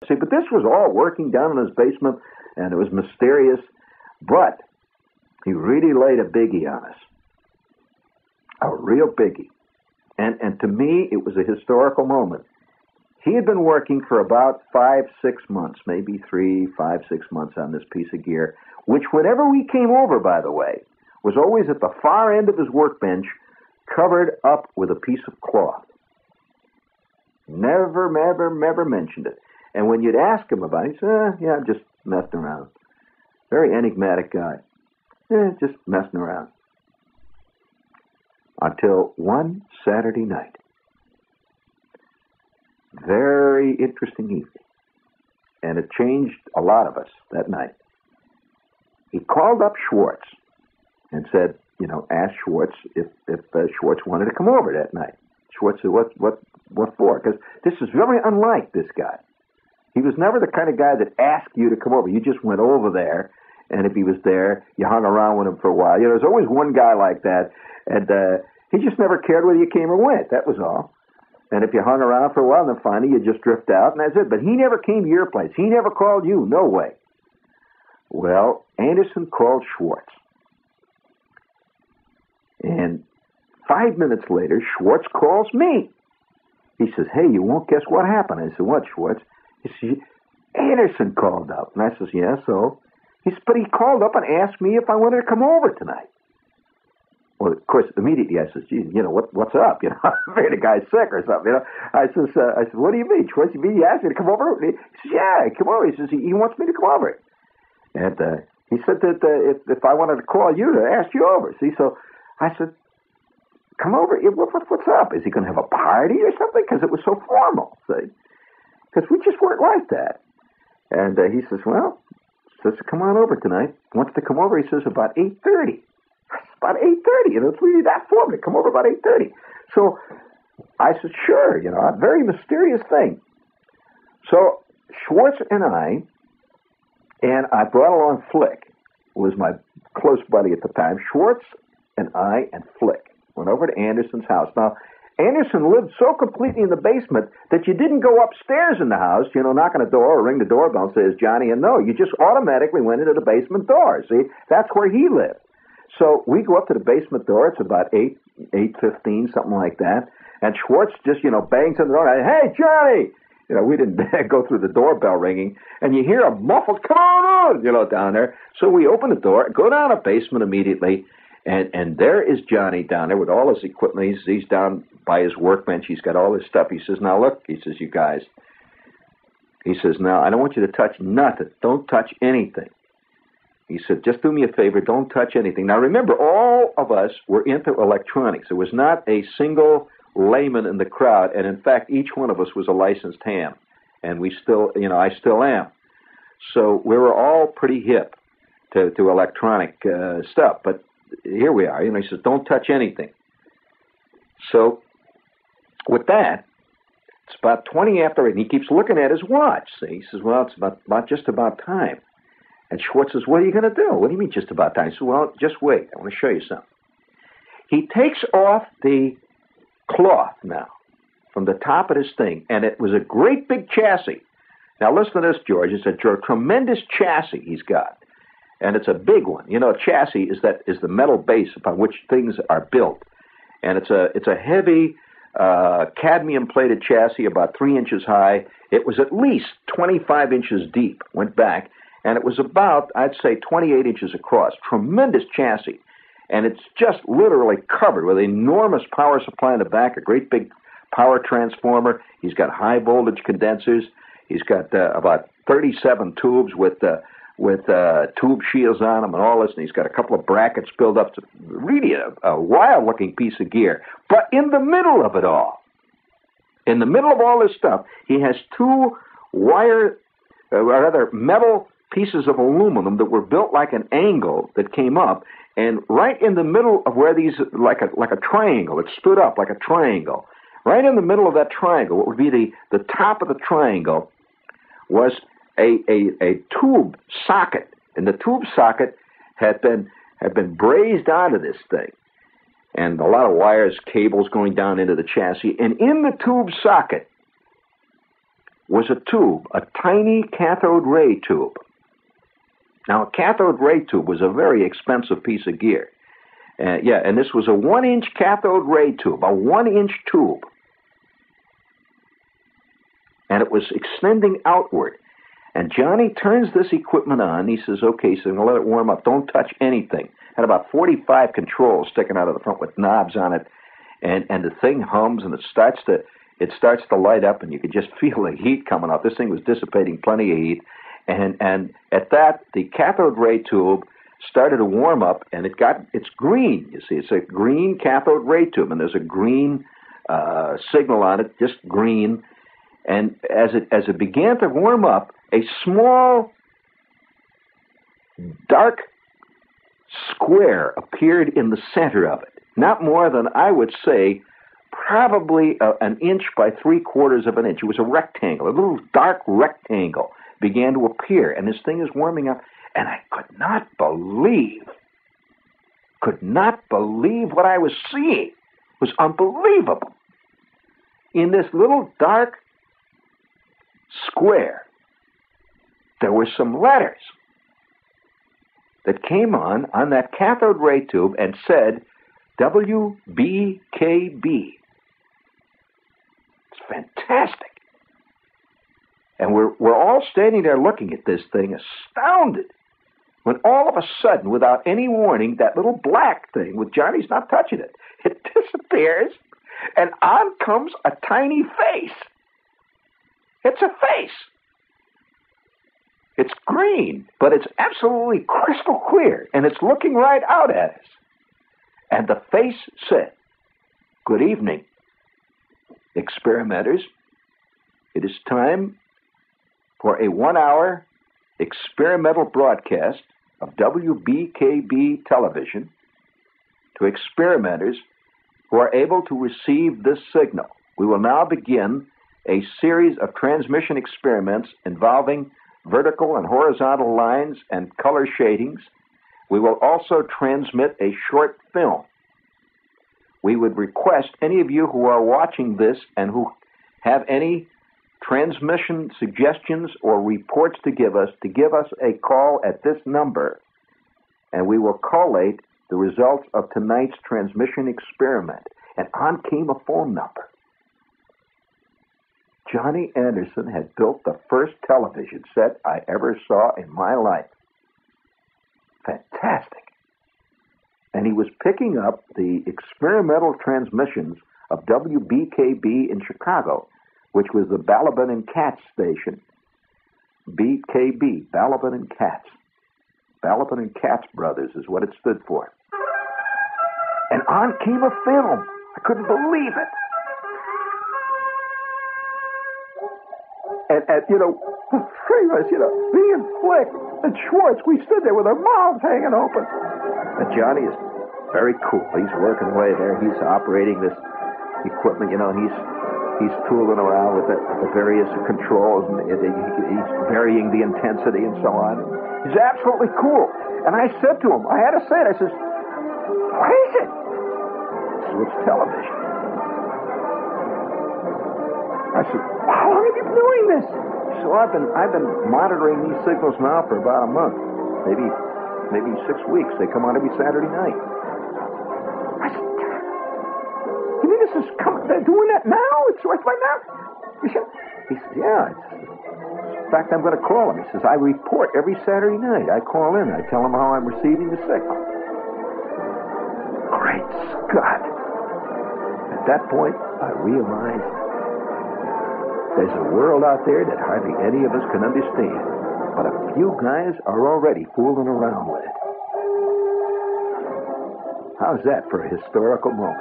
See, but this was all working down in his basement, and it was mysterious. But he really laid a biggie on us, a real biggie. And to me, it was a historical moment. He had been working for about 5, 6 months, maybe 3, 5, 6 months on this piece of gear, which whenever we came over, by the way, was always at the far end of his workbench, covered up with a piece of cloth. Never mentioned it. And when you'd ask him about it, he'd say, yeah, I'm just messing around. Very enigmatic guy. Just messing around. Until one Saturday night. Very interesting evening. And it changed a lot of us that night. He called up Schwartz and said, asked Schwartz if Schwartz wanted to come over that night. Schwartz said, what for? Because this is very unlike this guy. He was never the kind of guy that asked you to come over. You just went over there, and if he was there, you hung around with him for a while. There's always one guy like that, and he just never cared whether you came or went. That was all. And if you hung around for a while, then finally you just drift out, and that's it. But he never came to your place. He never called you. No way. Well, Anderson called Schwartz. And 5 minutes later, Schwartz calls me. He says, hey, you won't guess what happened. I said, what, Schwartz? He says, Anderson called up. And I says, yeah, so? He says, but he called up and asked me if I wanted to come over tonight. Well, of course, immediately I says, geez, what's up? I'm afraid the guy's sick or something. I said, what do you mean, Schwartz? You mean he asked me to come over? He says, yeah, come over. He says, he wants me to come over. And he said that if I wanted to call you to ask you over. See, so I said, come over. What's up? Is he going to have a party or something? Because it was so formal. Because we just weren't like that. And he says, come on over tonight. Wants to come over, he says, about 8:30. About 8:30. It's really that formal. Come over about 8:30. So I said, sure. A very mysterious thing. So Schwartz and I brought along Flick, who was my close buddy at the time. Schwartz and I and Flick went over to Anderson's house. Now, Anderson lived so completely in the basement that you didn't go upstairs in the house, knock on the door or ring the doorbell and say, it's Johnny. And no, you just automatically went into the basement door. See, that's where he lived. So we go up to the basement door. It's about 8:15, something like that. And Schwartz just, bangs on the door. Hey, Johnny! We didn't go through the doorbell ringing. And you hear a muffled, come on, down there. So we open the door, go down the basement immediately. And there is Johnny down there with all his equipment. He's down by his workbench. He's got all his stuff. He says, now look, he says, you guys. He says, now, I don't want you to touch nothing. Don't touch anything. He said, just do me a favor, don't touch anything. Now remember, all of us were into electronics. There was not a single layman in the crowd. And in fact, each one of us was a licensed ham. And we still, I still am. So we were all pretty hip to electronic stuff. But here we are. He says, don't touch anything. So with that, it's about 20 after 8, and he keeps looking at his watch. See? He says, well, it's about just about time. And Schwartz says, what are you going to do? What do you mean just about time? He says, well, just wait. I want to show you something. He takes off the cloth now from the top of this thing, and it was a great big chassis. Now listen to this, George. It's a tremendous chassis he's got. And it's a big one. A chassis is the metal base upon which things are built. And it's a heavy cadmium-plated chassis about 3 inches high. It was at least 25 inches deep, went back, and it was about, I'd say, 28 inches across. Tremendous chassis. And it's just literally covered with enormous power supply in the back, a great big power transformer. He's got high-voltage condensers. He's got about 37 tubes with tube shields on them and all this, and he's got a couple of brackets built up. To really a wild-looking piece of gear. But in the middle of it all, in the middle of all this stuff, he has two metal pieces of aluminum that were built like an angle that came up, and right in the middle of where these, like a triangle, it stood up like a triangle. Right in the middle of that triangle, what would be the top of the triangle, was a tube socket, and the tube socket had been brazed onto this thing, and a lot of wires, cables going down into the chassis, and in the tube socket was a tube, a tiny cathode ray tube. Now, a cathode ray tube was a very expensive piece of gear. And this was a 1-inch cathode ray tube, a 1-inch tube. And it was extending outward. And Johnny turns this equipment on. He says, okay, so I'm going to let it warm up. Don't touch anything. Had about 45 controls sticking out of the front with knobs on it. And the thing hums and it starts to light up, and you could just feel the heat coming out. This thing was dissipating plenty of heat. And at that, the cathode ray tube started to warm up, and it's green. You see, it's a green cathode ray tube, and there's a green signal on it, just green. And as it began to warm up, a small, dark square appeared in the center of it. Not more than, I would say, probably an inch by 3/4 of an inch. It was a rectangle, a little dark rectangle began to appear, and this thing is warming up, and I could not believe what I was seeing. It was unbelievable. In this little dark square, there were some letters that came on that cathode ray tube and said WBKB. It's fantastic. And we're all standing there looking at this thing, astounded, when all of a sudden, without any warning, that little black thing, with Johnny's not touching it, it disappears, and on comes a tiny face. It's a face. It's green, but it's absolutely crystal clear, and it's looking right out at us. And the face said, "Good evening, experimenters. It is time for a 1-hour experimental broadcast of WBKB television to experimenters who are able to receive this signal. We will now begin a series of transmission experiments involving vertical and horizontal lines and color shadings. We will also transmit a short film. We would request any of you who are watching this and who have any transmission suggestions or reports to give us a call at this number, and we will collate the results of tonight's transmission experiment." And on came a phone number. Johnny Anderson had built the first television set I ever saw in my life. Fantastic. And he was picking up the experimental transmissions of WBKB in Chicago, which was the Balaban and Katz station. BKB, Balaban and Katz. Balaban and Katz Brothers is what it stood for. And on came a film. I couldn't believe it. And the three of us, me and Flick and Schwartz, we stood there with our mouths hanging open. And Johnny is very cool. He's working away there. He's operating this equipment. He's tooling around with the various controls, and he's varying the intensity and so on. He's absolutely cool. And I said to him, I had to say it, I says, "What is it?" He said, "It's television." I said, "How long have you been doing this?" He said, "Well, I've been monitoring these signals now for about a month, maybe 6 weeks. They come on every Saturday night." I said, "You mean this is coming? They're doing that now? It's right now?" He said, "Yeah. In fact, I'm going to call him." He says, "I report every Saturday night. I call in. I tell him how I'm receiving the signal." Great Scott! At that point, I realized there's a world out there that hardly any of us can understand, but a few guys are already fooling around with it. How's that for a historical moment?